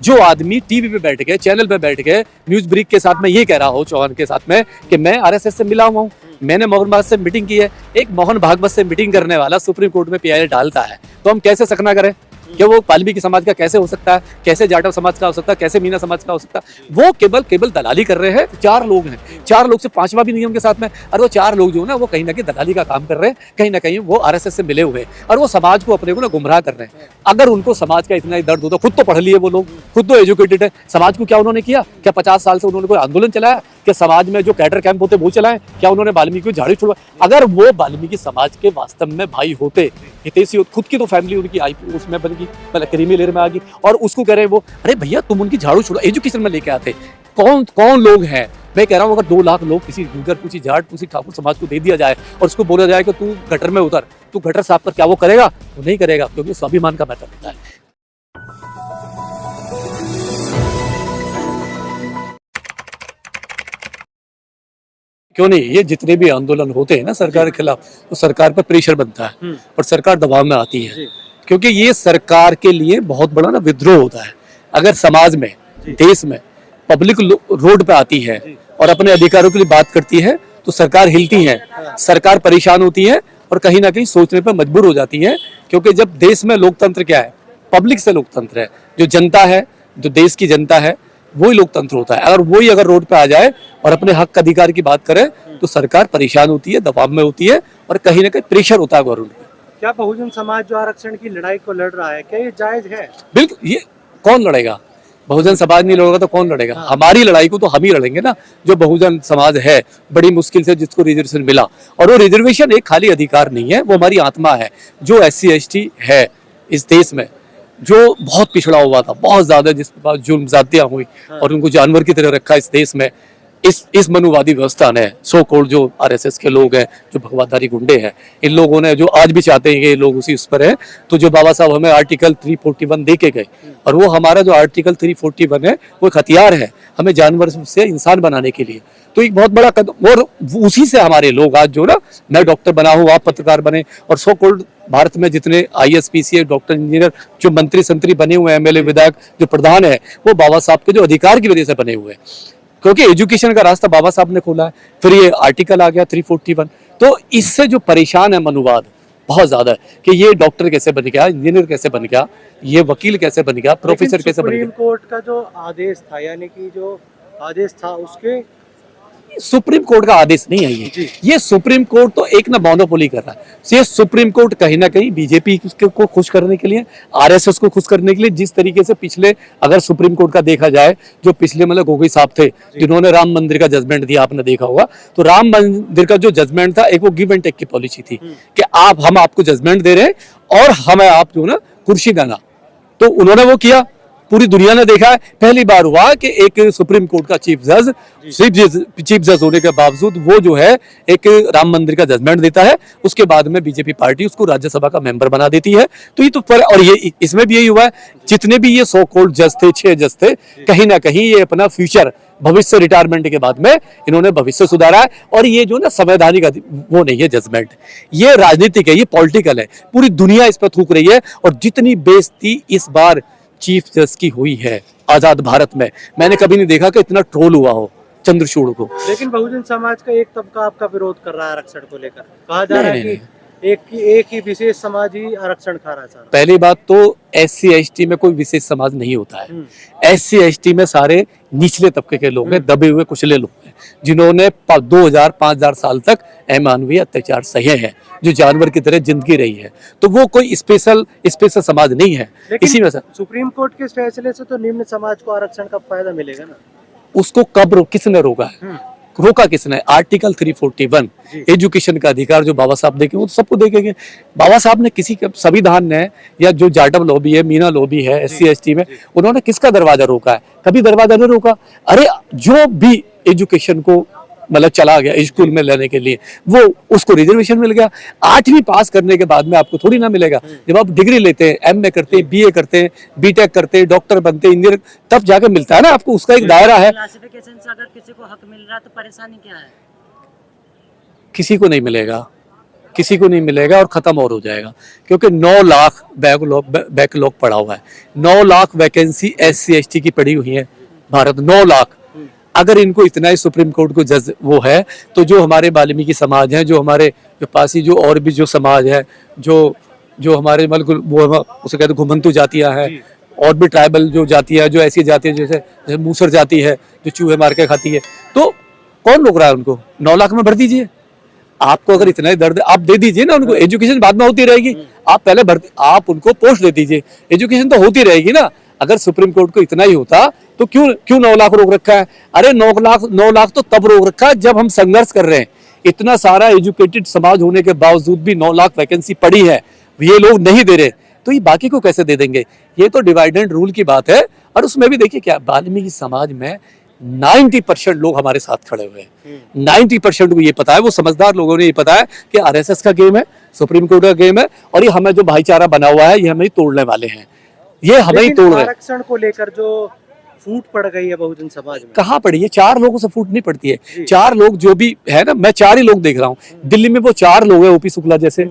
जो आदमी टीवी पे बैठ के, चैनल पे बैठ के न्यूज ब्रीक के साथ में ये कह रहा हो, चौहान के साथ में, कि मैं आरएसएस से मिला हुआ हूँ, मैंने मोहन भागवत से मीटिंग की है। एक मोहन भागवत से मीटिंग करने वाला सुप्रीम कोर्ट में पीआईएल डालता है, तो हम कैसे सकना करें कि वो वाल्मीकि समाज का कैसे हो सकता है, कैसे जाटव समाज का हो सकता है, कैसे मीना समाज का हो सकता है। वो केवल दलाली कर रहे हैं। 4 लोग हैं, 4 लोग से 5वां भी नहीं है उनके साथ में। और वो 4 लोग जो है ना, वो कहीं ना कहीं दलाली का काम कर रहे हैं, कहीं ना कहीं वो आरएसएस से मिले हुए हैं और वो समाज को अपने को ना गुमराह कर रहे हैं। अगर उनको समाज का इतना ही दर्द होता, खुद तो पढ़ लिए वो लोग, खुद तो एजुकेटेड है, समाज को क्या उन्होंने किया? क्या 50 साल से उन्होंने कोई आंदोलन चलाया? क्या समाज में जो कैडर कैंप होते वो चलाए? क्या उन्होंने वाल्मीकि को झाड़ू छुड़वा? अगर वो वाल्मीकि समाज के वास्तव में भाई होते, हितैषी होते, खुद की तो फैमिली उनकी आईपी उसमें बन गई, मतलब क्रीमी लेयर में आ गई, और उसको कह रहे हैं वो, अरे भैया तुम उनकी झाड़ू छुड़वा एजुकेशन में लेके आते। कौन कौन लोग हैं? मैं कह रहा हूँ अगर 2 लाख लोग किसी गुर्जर, किसी जाट, किसी ठाकुर समाज को दे दिया जाए और उसको बोला जाए कि तू गटर में उतर, तू गटर साफ कर, क्या वो करेगा? वो नहीं करेगा, क्योंकि स्वाभिमान का मैटर होता है। क्यों नहीं? ये जितने भी आंदोलन होते हैं ना सरकार के खिलाफ, तो सरकार पर प्रेशर बनता है और सरकार दबाव में आती है, क्योंकि ये सरकार के लिए बहुत बड़ा ना विद्रोह होता है। अगर समाज में, देश में पब्लिक रोड पे आती है और अपने अधिकारों के लिए बात करती है, तो सरकार हिलती है, सरकार परेशान होती है और कहीं ना कहीं सोचने पर मजबूर हो जाती है। क्योंकि जब देश में लोकतंत्र क्या है? पब्लिक से लोकतंत्र है। जो जनता है, जो देश की जनता है, वही लोकतंत्र होता है। अगर रोड पे आ जाए और अपने हक अधिकार की बात करे, तो सरकार परेशान होती है, दबाव में होती है और कहीं ना कहीं प्रेशर होता है गवर्नमेंट पे। क्या बहुजन समाज जो आरक्षण की लड़ाई को लड़ रहा है, क्या ये जायज है? बिल्कुल। ये कौन लड़ेगा? बहुजन समाज नहीं लड़ेगा तो कौन लड़ेगा? हमारी लड़ाई को तो हम ही लड़ेंगे ना। जो बहुजन समाज है, बड़ी मुश्किल से जिसको रिजर्वेशन मिला, और वो रिजर्वेशन एक खाली अधिकार नहीं है, वो हमारी आत्मा है। जो SC ST है इस देश में, जो बहुत पिछड़ा हुआ था, बहुत ज्यादा, जिसके पास जुल्म ज्यादतियां हुई और उनको जानवर की तरह रखा इस देश में, इस मनुवादी व्यवस्था ने, सो कॉल्ड जो आरएसएस के लोग हैं, जो भगवाधारी गुंडे हैं, इन लोगों ने, जो आज भी चाहते हैं कि ये लोग उसी उस पर है, तो जो बाबा साहब हमें आर्टिकल 341 दे के गए, और वो हमारा जो आर्टिकल 341 है, वो एक हथियार है हमें जानवर से इंसान बनाने के लिए। तो एक बहुत बड़ा कदम, और उसी से हमारे लोग आज जो ना, मैं डॉक्टर बना हूँ, आप पत्रकार बने, और सो कॉल्ड भारत में जितने IAS PCS डॉक्टर इंजीनियर जो मंत्री संतरी बने हुए हैं, MLA विधायक जो प्रधान है, वो बाबा साहब के जो अधिकार की वजह से बने हुए हैं, क्योंकि एजुकेशन का रास्ता बाबा साहब ने खोला है। फिर ये आर्टिकल आ गया 341, तो इससे जो परेशान है मनुवाद बहुत ज्यादा है कि ये डॉक्टर कैसे बन गया, इंजीनियर कैसे बन गया, ये वकील कैसे बन गया, प्रोफेसर कैसे बन गया। सुप्रीम कोर्ट का जो आदेश था, यानी कि जो आदेश था, उसके सुप्रीम कोर्ट का आदेश नहीं है ये सुप्रीम कोर्ट तो एक ना मोनोपोली कर रहा है। ये सुप्रीम कोर्ट कहीं ना कहीं बीजेपी को खुश करने के लिए, आरएसएस को खुश करने के लिए, जिस तरीके से पिछले, अगर सुप्रीम कोर्ट का देखा जाए, जो पिछले मतलब गोगोई साहब थे जिन्होंने राम मंदिर का जजमेंट दिया, आपने देखा होगा, तो राम मंदिर का जो जजमेंट था, एक वो गिव एंड टेक की पॉलिसी थी कि हम आपको जजमेंट दे रहे हैं और हमें आप जो ना कुर्सी देना, तो उन्होंने वो किया। पूरी दुनिया ने देखा है, पहली बार हुआ कि एक सुप्रीम कोर्ट का चीफ जज होने के बावजूद वो जो है एक राम मंदिर का जजमेंट देता है, उसके बाद में बीजेपी पार्टी उसको राज्यसभा का मेंबर बना देती है। तो ये तो और ये इसमें भी यही हुआ है, जितने भी ये सो कॉल्ड जज थे, 6 जज थे, कहीं ना कहीं ये अपना फ्यूचर, भविष्य, रिटायरमेंट के बाद में इन्होंने भविष्य सुधारा है। और ये जो ना संवैधानिक वो नहीं है जजमेंट, ये राजनीतिक है, ये पॉलिटिकल है। पूरी दुनिया इस पर थूक रही है। और जितनी बेइज्जती इस बार चीफ जज की हुई है आजाद भारत में, मैंने कभी नहीं देखा कि इतना ट्रोल हुआ हो चंद्रचूड़ को। लेकिन बहुजन समाज का एक तबका आपका विरोध कर रहा है आरक्षण को लेकर, कहा जा रहा है कि एक ही विशेष समाज ही आरक्षण खा रहा है। पहली बात तो SC ST में कोई विशेष समाज नहीं होता है। SC ST में सारे निचले तबके के लोग हैं, दबे हुए कुचले लोग हैं, जिन्होंने 2000-5000 साल तक अमानवीय अत्याचार सहे हैं, जो जानवर की तरह जिंदगी रही है। तो वो कोई स्पेशल समाज नहीं है। इसी में सुप्रीम कोर्ट के फैसले से तो निम्न समाज को आरक्षण का फायदा मिलेगा ना। उसको कब किसने रोका है? रोका किसने? आर्टिकल 341 एजुकेशन का अधिकार जो बाबा साहब देखे, वो तो सबको देखेंगे। बाबा साहब ने किसी के, संविधान ने, या जो जाटव लॉबी है, मीना लॉबी है, SC ST में, उन्होंने किसका दरवाजा रोका है? कभी दरवाजा नहीं रोका। अरे जो भी एजुकेशन को मतलब चला गया स्कूल में लेने के लिए, वो उसको रिजर्वेशन मिल गया। 8वीं पास करने के बाद में आपको थोड़ी ना मिलेगा। जब आप डिग्री लेते हैं, MA करते हैं, BA करते हैं, BTech करते हैं, डॉक्टर बनते हैं, इंजीनियर, तब जाकर मिलता है ना आपको, उसका एक दायरा है। क्लासिफिकेशन से अगर किसी को हक मिल रहा है तो परेशानी क्या है? किसी को नहीं मिलेगा। किसी को नहीं मिलेगा और खत्म और हो जाएगा, क्योंकि 9 लाख बैकलॉग पड़ा हुआ है। 9 लाख वैकेंसी SC ST की पड़ी हुई है भारत, 9 लाख। अगर इनको इतना ही सुप्रीम कोर्ट को जज वो है, तो जो हमारे वाल्मीकि समाज है, जो हमारे जो पासी, जो और भी जो समाज है, जो हमारे मतलब वो उसे कहते घुमंतु जातियां हैं, और भी ट्राइबल जो जातियां, जो ऐसी जातियां जैसे मूसर जाति है जो चूहे मार के खाती है, तो कौन रोक रहा है उनको? 9 लाख में भर दीजिए। आपको अगर इतना ही दर्द है, आप दे दीजिए ना उनको। एजुकेशन बाद में होती रहेगी, आप पहले भर्ती, आप उनको पोस्ट दे दीजिए, एजुकेशन तो होती रहेगी ना। अगर सुप्रीम कोर्ट को इतना ही होता तो क्यों 9 लाख रोक रखा है? अरे 9 लाख तो तब रोक रखा है जब हम संघर्ष कर रहे हैं। इतना सारा एजुकेटेड समाज होने के बावजूद भी 9 लाख वैकेंसी पड़ी है, ये लोग नहीं दे रहे, तो ये बाकी को कैसे दे देंगे? ये तो डिवाइड एंड रूल की बात है। और उसमें भी देखिए क्या, वाल्मीकि समाज में 90% लोग हमारे साथ खड़े हुए हैं। 90% को ये पता है, वो समझदार लोगों ने ये पता है कि RSS का गेम है, सुप्रीम कोर्ट का गेम है, और ये हमें जो भाईचारा बना हुआ है, ये हमें तोड़ने वाले हैं, ये हमें ही तोड़ रहे हैं। आरक्षण को लेकर जो फूट पड़ गई है बहुजन समाज में, कहाँ पड़ी है? 4 लोगों से फूट नहीं पड़ती है। 4 लोग जो भी है ना, मैं 4 ही लोग देख रहा हूँ दिल्ली में, वो 4 लोग हैं, OP शुक्ला जैसे,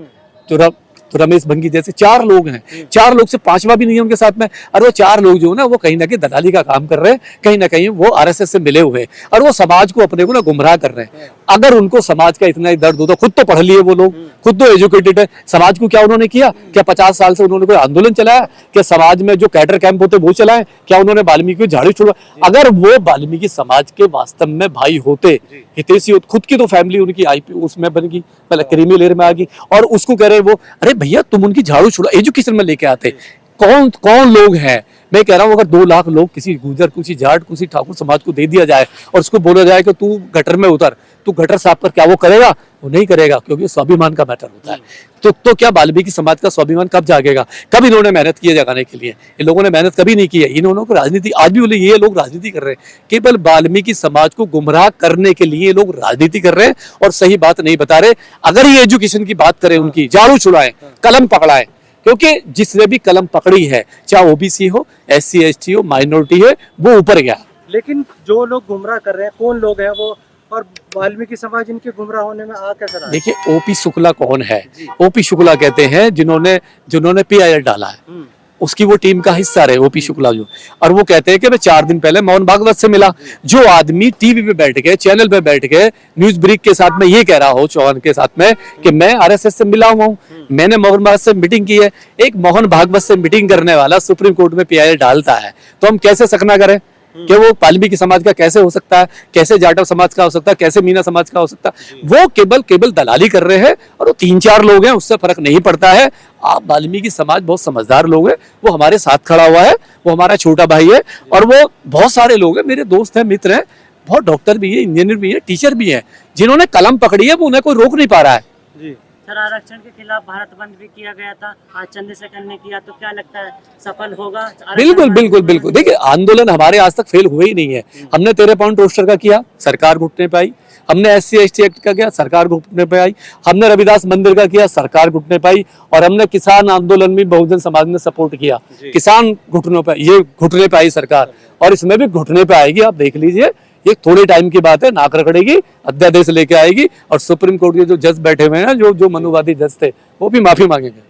तो रमेश भंगी जैसे 4 लोग हैं। 4 लोग से 5वां भी नहीं है उनके साथ में। और वो 4 लोग जो है ना, वो कहीं ना कहीं दलाली का काम कर रहे हैं, कहीं ना कहीं वो RSS से मिले हुए हैं, और वो समाज को अपने को ना गुमराह कर रहे हैं। अगर उनको समाज का इतना ही दर्द होता, खुद तो पढ़ लिए वो लोग, खुद तो एजुकेटेड है, समाज को क्या उन्होंने किया? क्या 50 साल से उन्होंने कोई आंदोलन चलाया? क्या समाज में जो कैडर कैंप होते वो चलाए? क्या उन्होंने वाल्मीकि को झाड़ू छोड़ा? अगर वो वाल्मीकि समाज के वास्तव में भाई होते, हितैषी होते, खुद की तो फैमिली उनकी IP उसमें बन गई, पहले क्रीमी लेयर में आ गई, और उसको कह रहे वो, अरे भैया तुम उनकी झाड़ू छोड़ो, एजुकेशन में लेके आते। कौन लोग हैं? मैं कह रहा हूँ, अगर 2 लाख लोग किसी गुजर, किसी जाट, किसी ठाकुर समाज को दे दिया जाए, और उसको बोला जाए कि तू गटर में उतर, तू गटर साफ कर, क्या वो करेगा? वो नहीं करेगा, क्योंकि स्वाभिमान का मैटर होता है। तो क्या वाल्मीकि समाज का स्वाभिमान कब जागेगा? कब इन्होंने मेहनत की है जगाने के लिए? इन लोगों ने मेहनत कभी नहीं की है। इन्होंने को राजनीति, आज भी बोले ये लोग राजनीति कर रहे हैं, केवल वाल्मीकि समाज को गुमराह करने के लिए ये लोग राजनीति कर रहे हैं, और सही बात नहीं बता रहे। अगर ये एजुकेशन की बात करें, उनकी झाड़ू छुड़ाए, कलम पकड़ाए, क्योंकि जिसने भी कलम पकड़ी है, चाहे OBC हो, SC ST हो, माइनॉरिटी है, वो ऊपर गया। लेकिन जो लोग गुमराह कर रहे हैं, कौन लोग हैं वो, और वाल्मीकि समाज इनके गुमराह होने में आ कैसा रहा? देखिए, OP शुक्ला कौन है? OP शुक्ला कहते हैं जिन्होंने PIL डाला है, उसकी वो टीम का हिस्सा रहे OP शुक्ला जो, और वो कहते हैं कि मैं 4 दिन पहले मोहन भागवत से मिला। जो आदमी टीवी पे बैठ के, चैनल पे बैठ के, न्यूज ब्रेक के साथ में ये कह रहा हो, चौहान के साथ में, कि मैं RSS से मिला हुआ हूँ, मैंने मोहन भागवत से मीटिंग की है। एक मोहन भागवत से मीटिंग करने वाला सुप्रीम कोर्ट में PIL डालता है, तो हम कैसे सकना करें कि वो वाल्मीकि समाज का कैसे हो सकता है, कैसे जाटव समाज का हो सकता है, कैसे मीना समाज का हो सकता है? वो केवल दलाली कर रहे हैं, और वो 3-4 लोग हैं, उससे फर्क नहीं पड़ता है। आप वाल्मीकि समाज बहुत समझदार लोग हैं, वो हमारे साथ खड़ा हुआ है, वो हमारा छोटा भाई है, और वो बहुत सारे लोग हैं, मेरे दोस्त हैं, मित्र हैं, बहुत डॉक्टर भी है, इंजीनियर भी है, टीचर भी है, जिन्होंने कलम पकड़ी है, वो उन्हें कोई रोक नहीं पा रहा है। सर, आरक्षण के खिलाफ भारत बंद भी किया गया था, आज चंद्रशेखर ने किया, तो क्या लगता है सफल होगा? बिल्कुल। देखिए, आंदोलन हमारे आज तक फेल हुए ही नहीं है। हमने 13 पॉइंट रोस्टर का किया, सरकार घुटने पे आई। हमने SC ST एक्ट का किया, सरकार घुटने पे आई। हमने रविदास मंदिर का किया, सरकार घुटने पे आई। और हमने किसान आंदोलन में बहुजन समाज ने सपोर्ट किया, किसान घुटनों पे, ये घुटने पे आई सरकार, और इसमें भी घुटने पे आएगी। आप देख लीजिए, ये थोड़े टाइम की बात है, नाक रगड़ेगी, अध्यादेश लेके आएगी, और सुप्रीम कोर्ट के जो जज बैठे हुए हैं ना, जो मनुवादी जज थे, वो भी माफी मांगेंगे।